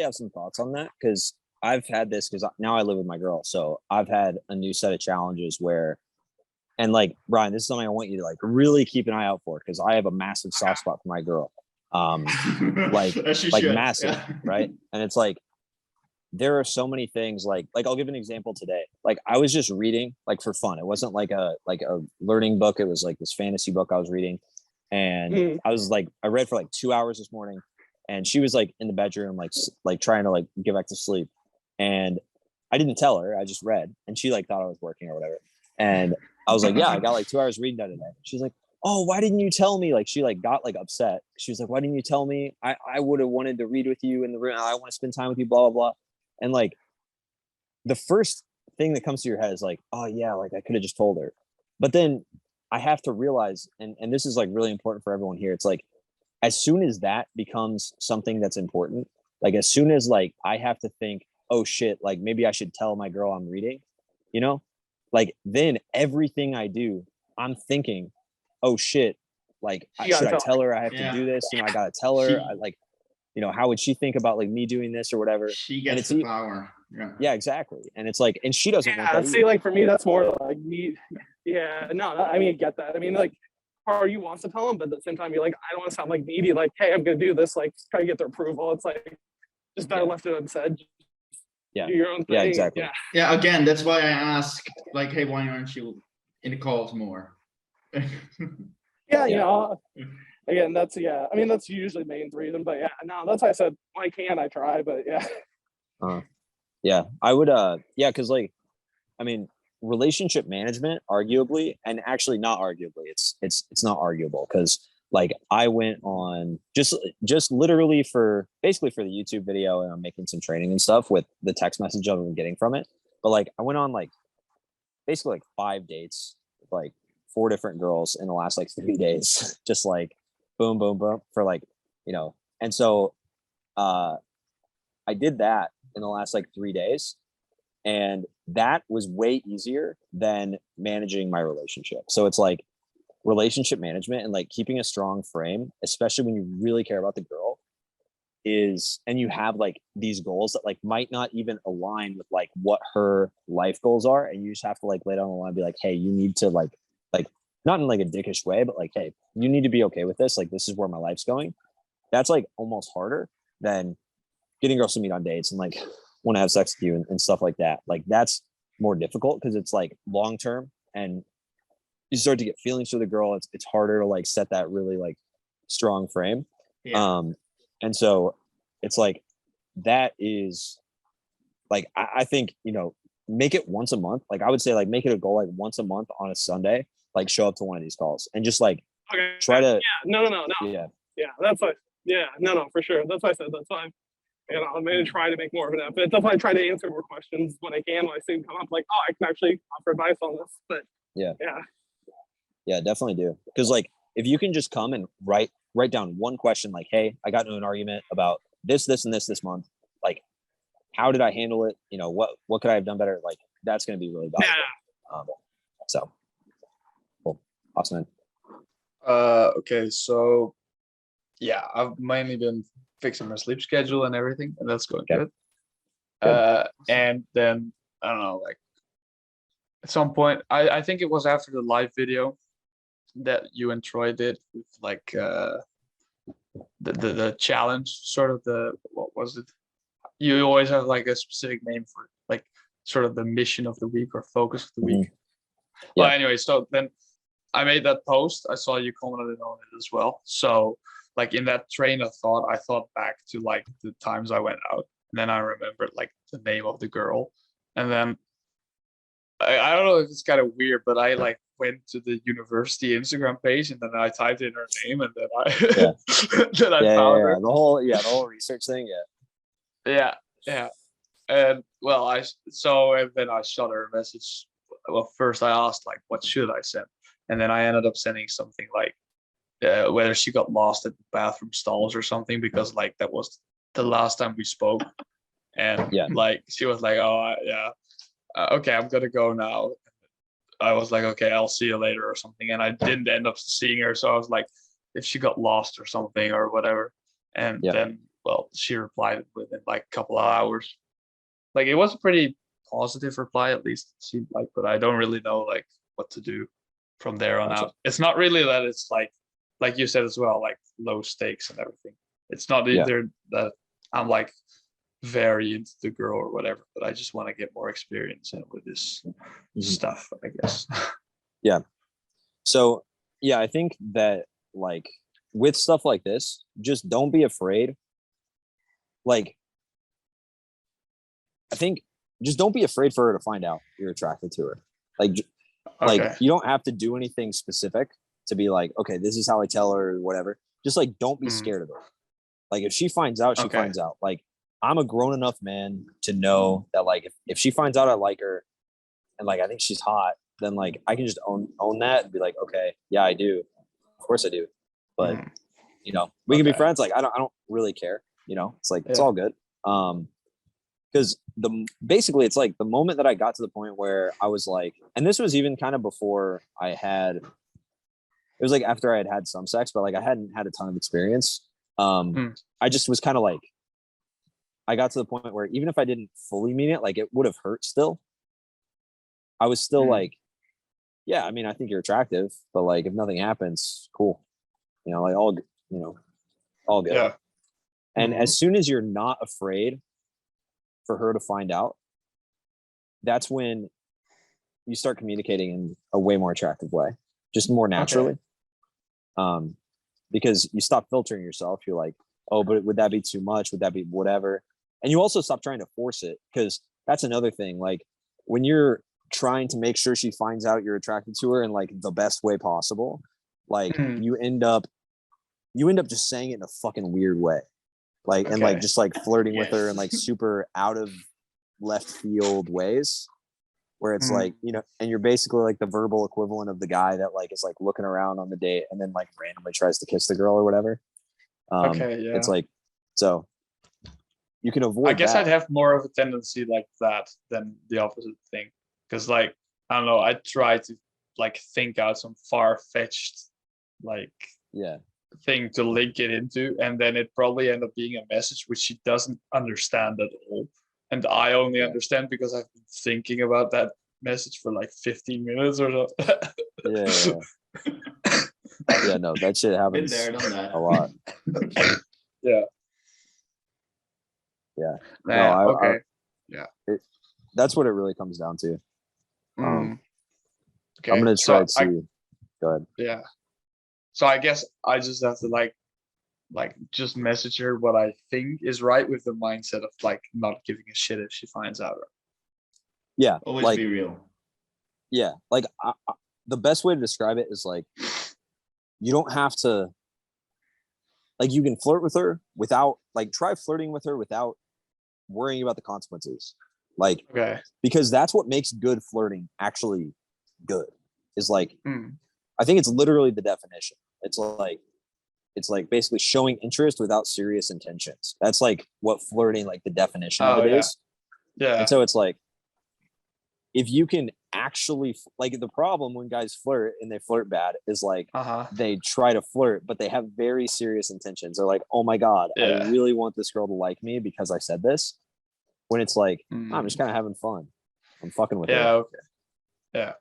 have some thoughts on that because I've had this because now I live with my girl. So I've had a new set of challenges where, and like Brian, this is something I want you to like really keep an eye out for because I have a massive soft spot for my girl. Like massive, yeah. right? And it's like there are so many things like I'll give an example today. Like I was just reading like for fun. It wasn't like a learning book. It was like this fantasy book I was reading. And I was like, I read for like 2 hours this morning, and she was like in the bedroom, like trying to like get back to sleep. And I didn't tell her, I just read, and she like thought I was working or whatever. And I was like, yeah, I got like 2 hours reading done today. She's like, oh, why didn't you tell me? Like she like got like upset. She was like, why didn't you tell me? I would have wanted to read with you in the room. I want to spend time with you, blah, blah, blah. And like the first thing that comes to your head is like, oh yeah, like I could have just told her. But then I have to realize, and this is like really important for everyone here. It's like, as soon as that becomes something that's important, like as soon as like I have to think, oh shit, like maybe I should tell my girl I'm reading, you know, like then everything I do, I'm thinking, oh shit, like should I tell her I have to do this? You know, I gotta tell her. I like, you know, how would she think about like me doing this or whatever? She gets the power. Yeah, exactly. And it's like, and she doesn't want that see, like for me, that's more like me. Yeah, no, I mean, get that. I mean, like, part of you wants to tell them, but at the same time, you're like, I don't want to sound like needy. Like, hey, I'm gonna do this. Like, try to get their approval. It's like just better left it unsaid. Yeah, do your own thing. Yeah, exactly. Yeah, again, that's why I ask, like, hey, why aren't you in the calls more? Yeah, you know. Again, that's I mean, that's usually the main reason, but yeah, no, that's why I said why can't I try, but yeah. Yeah, I would yeah, because like I mean relationship management arguably, and actually not arguably, it's not arguable because like I went on just literally for basically for the YouTube video, and I'm making some training and stuff with the text message I've been getting from it. But like I went on like basically like 5 dates with like 4 different girls in the last like 3 days, just like boom, boom, boom for like, you know, and so I did that in the last like 3 days. And that was way easier than managing my relationship. So it's like relationship management and like keeping a strong frame, especially when you really care about the girl is, and you have like these goals that like might not even align with like what her life goals are. And you just have to like lay down the line and be like, hey, you need to like not in like a dickish way, but like, hey, you need to be okay with this. Like, this is where my life's going. That's like almost harder than getting girls to meet on dates and like want to have sex with you and stuff like that. Like that's more difficult because it's like long term and you start to get feelings for the girl. It's harder to like set that really like strong frame. And so it's like that is like I think, you know, make it once a month. Like I would say like make it a goal like once a month on a Sunday, like show up to one of these calls and just like try to no. Yeah, that's why. No, for sure. That's why I said that's fine. You know, I'm going to try to make more of an effort. Definitely try to answer more questions when I can. When I see them come up, like, oh, I can actually offer advice on this. But yeah, definitely do. Because like, if you can just come and write down one question, like, hey, I got into an argument about this, and this month. Like, how did I handle it? You know, what could I have done better? Like, that's going to be really valuable. So, cool, awesome. Okay, so yeah, I've mainly been fixing my sleep schedule and everything, and that's going good. And then I don't know, like at some point, I think it was after the live video that you and Troy did with like the challenge, sort of what was it? You always have like a specific name for it, like sort of the mission of the week or focus of the week. Well, anyway, so then I made that post. I saw you commented on it as well. So like in that train of thought, I thought back to like the times I went out, and then I remembered like the name of the girl, and then I don't know if it's kind of weird, but I like went to the university Instagram page and then I typed in her name, and then I then I found her. The whole research thing. Yeah. And well, and then I shot her a message. Well, first I asked like, what should I send? And then I ended up sending something like whether she got lost at the bathroom stalls or something, because like that was the last time we spoke. And like she was like, oh okay, I'm gonna go now. I was like, okay, I'll see you later or something. And I didn't end up seeing her, so I was like, if she got lost or something or whatever. And then well, she replied within like a couple of hours. Like it was a pretty positive reply, at least it seemed like, but I don't really know like what to do from there on Gotcha. out. It's not really that it's like you said as well, like low stakes and everything. It's not Yeah. either that I'm like very into the girl or whatever, but I just want to get more experience with this stuff, I guess. Yeah. So yeah, I think that like with stuff like this, just don't be afraid. Like, I think just don't be afraid for her to find out you're attracted to her. Like, like Okay. you don't have to do anything specific to be like, okay, this is how I tell her or whatever. Just like, don't be Mhm. scared of it. Like if she finds out, she Okay. finds out. Like I'm a grown enough man to know that like if she finds out I like her and like I think she's hot, then like I can just own that and be like, okay, yeah, I do. Of course I do. But Mhm. you know, we can be Okay. friends. Like I don't really care. You know, it's like it's Yeah. all good. Because basically it's like the moment that I got to the point where I was like, and this was even kind of before I had, it was like after I had some sex, but like I hadn't had a ton of experience. I just was kind of like, I got to the point where even if I didn't fully mean it, like it would have hurt still. I was still like, yeah, I mean, I think you're attractive, but like if nothing happens, cool. You know, like all good. Yeah. And as soon as you're not afraid for her to find out, that's when you start communicating in a way more attractive way, just more naturally. Because you stop filtering yourself. You're like, oh, but would that be too much? Would that be whatever? And you also stop trying to force it, because that's another thing. Like when you're trying to make sure she finds out you're attracted to her in like the best way possible, like you end up just saying it in a fucking weird way. Like, and like Okay. just like flirting with her Yes. in like super out of left field ways, where it's like, you know, and you're basically like the verbal equivalent of the guy that like is like looking around on the date and then like randomly tries to kiss the girl or whatever. Okay, yeah. It's like, so you can avoid I guess that. I'd have more of a tendency like that than the opposite thing. Because like, I don't know, I try to like think out some far-fetched like Yeah. thing to link it into, and then it probably end up being a message which she doesn't understand at all. And I only understand because I've been thinking about that message for like 15 minutes or so. Yeah, no, that shit Been happens there, done that. a lot. Yeah. Yeah. Nah, No, okay. that's what it really comes down to. Okay. I'm gonna try so to go ahead. yeah. So I guess I just have to like just message her what I think is right, with the mindset of like not giving a shit if she finds out. Yeah. Always like, be real. yeah. Like the best way to describe it is like, you don't have to, like, you can flirt with her without, like, try flirting with her without worrying about the consequences. Like, Okay. because that's what makes good flirting actually good, is like, Mm. I think it's literally the definition. It's like basically showing interest without serious intentions. That's like what flirting, like the definition of Oh, it yeah. is. Yeah. And so it's like, if you can actually, like, the problem when guys flirt and they flirt bad is like, they try to flirt, but they have very serious intentions. They're like, oh my God, I Yeah. really want this girl to like me because I said this. When it's like, I'm just kind of having fun. I'm fucking with Yeah. her. Okay. Yeah.